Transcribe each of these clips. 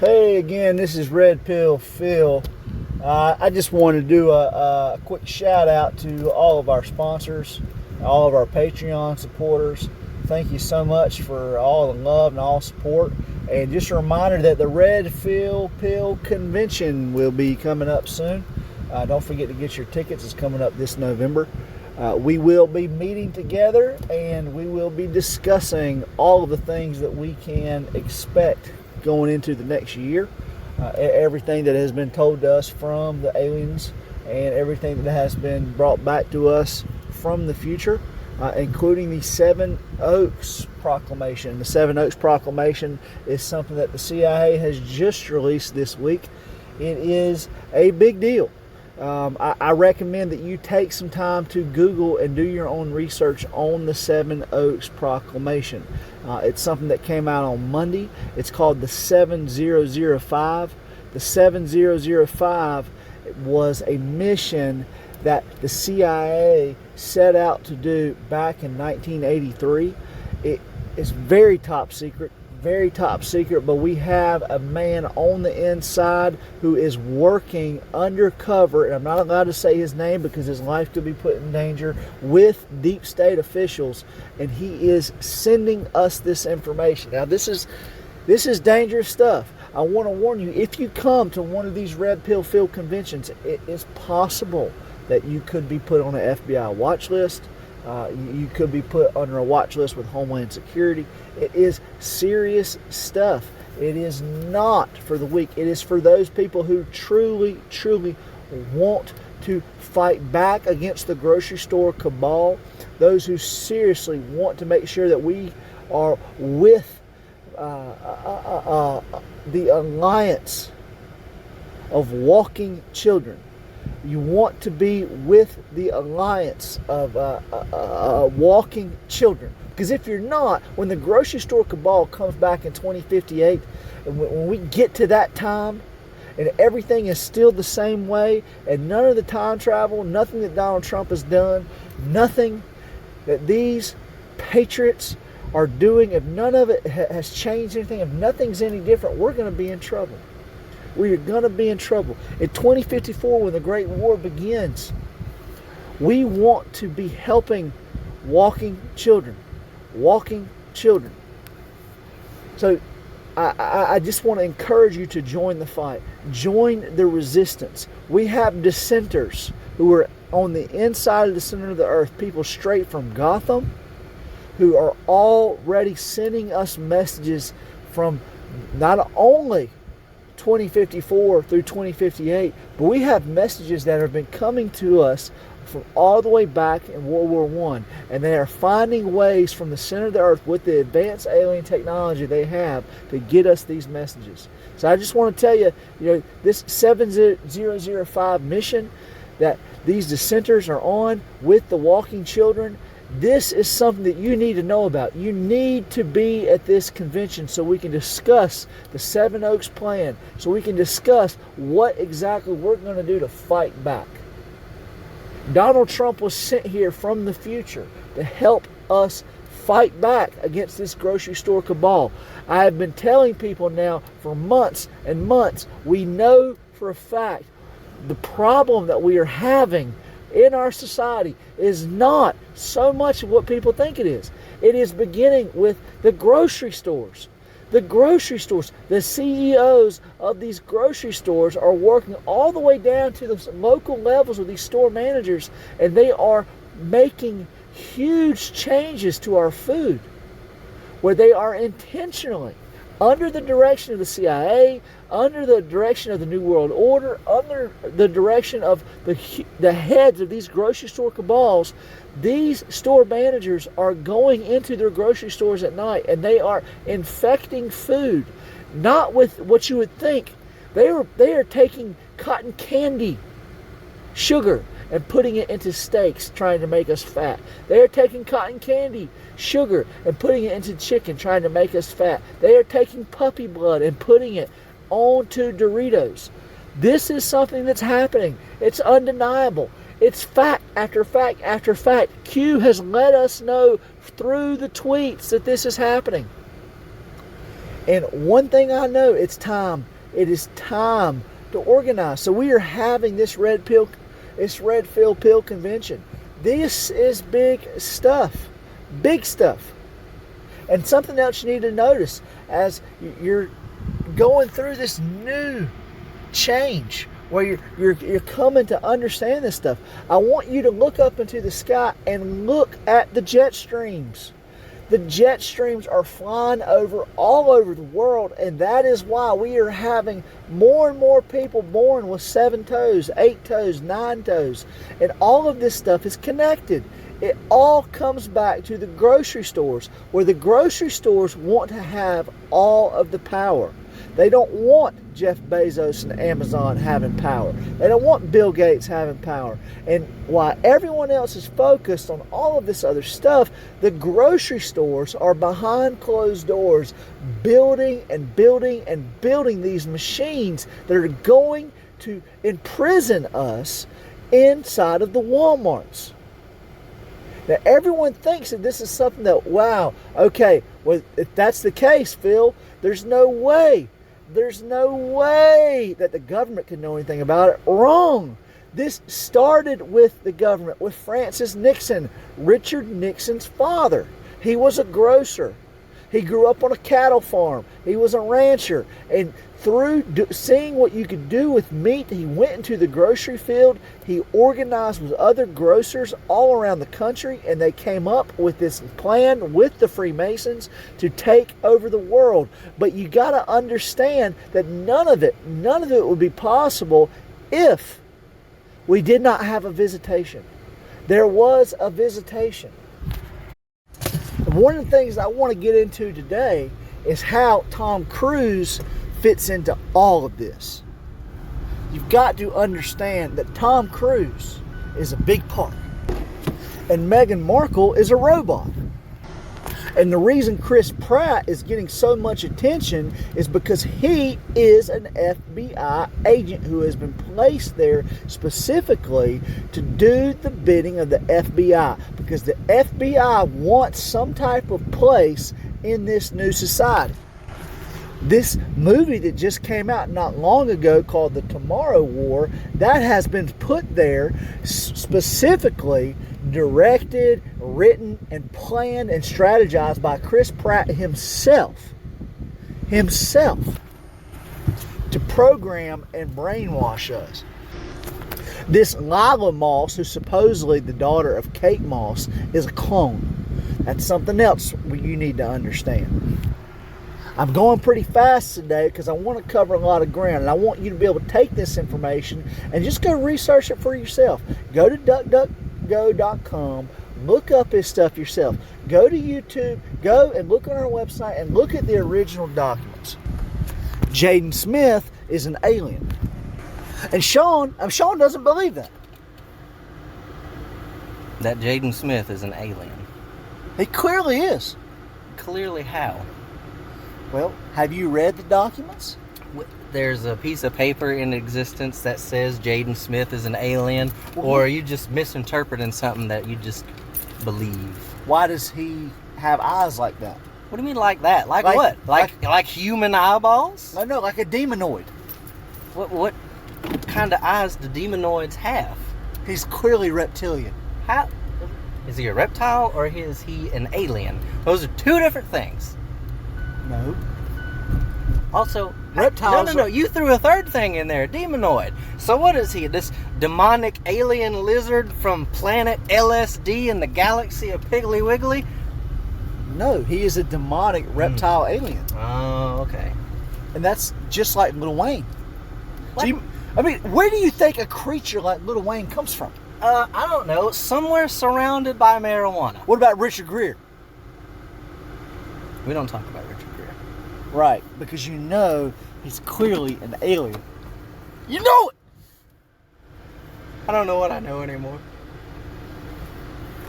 Hey again, this is Red Pill Phil. I just want to do a quick shout out to all of our sponsors, all of our Patreon supporters. Thank you so much for all the love and all support. And just a reminder that the Red Pill Convention will be coming up soon. Don't forget to get your tickets. It's coming up this November. We will be meeting together and we will be discussing all of the things that we can expect going into the next year. Everything that has been told to us from the aliens and everything that has been brought back to us from the future, including the Seven Oaks Proclamation. The Seven Oaks Proclamation is something that the CIA has just released this week. It is a big deal. I recommend that you take some time to Google and do your own research on the Seven Oaks Proclamation. It's something that came out on Monday. It's called the 7005. The 7005 was a mission that the CIA set out to do back in 1983. It is very top secret, but we have a man on the inside who is working undercover, and I'm not allowed to say his name because his life could be put in danger, with deep state officials, and he is sending us this information. Now this is dangerous stuff. I want to warn you, if you come to one of these Red Pill Field conventions, it is possible that you could be put on an FBI watch list. You could be put under a watch list with Homeland Security. It is serious stuff. It is not for the weak. It is for those people who truly want to fight back against the grocery store cabal. Those who seriously want to make sure that we are with the alliance of walking children. You want to be with the alliance of walking children. Because if you're not, when the grocery store cabal comes back in 2058, and when we get to that time, and everything is still the same way, and none of the time travel, nothing that Donald Trump has done, nothing that these patriots are doing, if none of it has changed anything, if nothing's any different, we're going to be in trouble. We are going to be in trouble. In 2054, when the Great War begins, we want to be helping walking children. Walking children. So I just want to encourage you to join the fight. Join the resistance. We have dissenters who are on the inside of the center of the earth, people straight from Gotham, who are already sending us messages from not only 2054 through 2058, but we have messages that have been coming to us from all the way back in World War I, and they are finding ways from the center of the earth with the advanced alien technology they have to get us these messages. So I just want to tell you, this 7005 mission that these dissenters are on with the walking children, this is something that you need to know about. You need to be at this convention so we can discuss the Seven Oaks plan, so we can discuss what exactly we're going to do to fight back. Donald Trump was sent here from the future to help us fight back against this grocery store cabal. I have been telling people now for months and months, we know for a fact the problem that we are having in our society is not so much of what people think it is. It is beginning with the grocery stores. The grocery stores, the CEOs of these grocery stores are working all the way down to the local levels of these store managers, and they are making huge changes to our food, where they are intentionally, under the direction of the CIA, under the direction of the New World Order, under the direction of the heads of these grocery store cabals, these store managers are going into their grocery stores at night and they are infecting food, not with what you would think. They are taking cotton candy, sugar, and putting it into steaks, trying to make us fat. They are taking cotton candy, sugar, and putting it into chicken, trying to make us fat. They are taking puppy blood and putting it onto Doritos. This is something that's happening. It's undeniable. It's fact after fact after fact. Q has let us know through the tweets that this is happening. And one thing I know, it's time It is time to organize. So we are having this red pill convention. This is big stuff. Big stuff. And something else you need to notice as you're going through this new change where you're coming to understand this stuff. I want you to look up into the sky and look at the jet streams. The jet streams are flying all over the world, and that is why we are having more and more people born with 7 toes, 8 toes, 9 toes. And all of this stuff is connected. It all comes back to the grocery stores, where the grocery stores want to have all of the power. They don't want Jeff Bezos and Amazon having power. They don't want Bill Gates having power. And while everyone else is focused on all of this other stuff, the grocery stores are behind closed doors building and building and building these machines that are going to imprison us inside of the Walmarts. Now, everyone thinks that this is something that, wow, okay, well, if that's the case, Phil, there's no way that the government can know anything about it. Wrong. This started with the government, with Francis Nixon, Richard Nixon's father. He was a grocer. He grew up on a cattle farm. He was a rancher. And through seeing what you could do with meat, he went into the grocery field. He organized with other grocers all around the country, and they came up with this plan with the Freemasons to take over the world. But you got to understand that none of it would be possible if we did not have a visitation. There was a visitation. One of the things I want to get into today is how Tom Cruise fits into all of this. You've got to understand that Tom Cruise is a big part, and Meghan Markle is a robot. And the reason Chris Pratt is getting so much attention is because he is an FBI agent who has been placed there specifically to do the bidding of the FBI, because the FBI wants some type of place in this new society. This movie that just came out not long ago called The Tomorrow War, that has been put there specifically directed, written, and planned and strategized by Chris Pratt himself to program and brainwash us. This Lila Moss, who's supposedly the daughter of Kate Moss, is a clone. That's something else you need to understand. I'm going pretty fast today because I want to cover a lot of ground, and I want you to be able to take this information and just go research it for yourself. Go to DuckDuckGo.com, look up this stuff yourself. Go to YouTube, go and look on our website and look at the original documents. Jaden Smith is an alien. And Sean doesn't believe that. That Jaden Smith is an alien. He clearly is. Clearly how? Well, have you read the documents? There's a piece of paper in existence that says Jaden Smith is an alien, or are you just misinterpreting something that you just believe? Why does he have eyes like that? What do you mean like that? Like what? Like human eyeballs? No, like a demonoid. What kind of eyes do demonoids have? He's clearly reptilian. How? Is he a reptile or is he an alien? Those are two different things. No. Also, reptiles. No. You threw a third thing in there, demonoid. So what is he? This demonic alien lizard from planet LSD in the galaxy of Piggly Wiggly? No, he is a demonic reptile alien. Oh, okay. And that's just like Lil Wayne. So where do you think a creature like Lil Wayne comes from? I don't know. Somewhere surrounded by marijuana. What about Richard Gere? We don't talk about Richard Gere. Right, because you know he's clearly an alien. You know it! I don't know what I know anymore.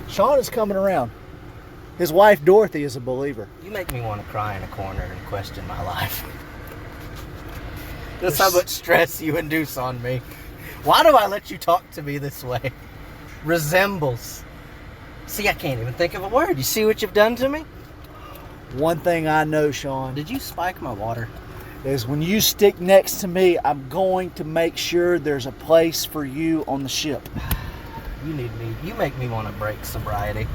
Sean is coming around. His wife Dorothy is a believer. You make me want to cry in a corner and question my life. That's how much stress you induce on me. Why do I let you talk to me this way? Resembles. See, I can't even think of a word. You see what you've done to me? One thing I know, Sean. Did you spike my water? is when you stick next to me, I'm going to make sure there's a place for you on the ship. You make me want to break sobriety.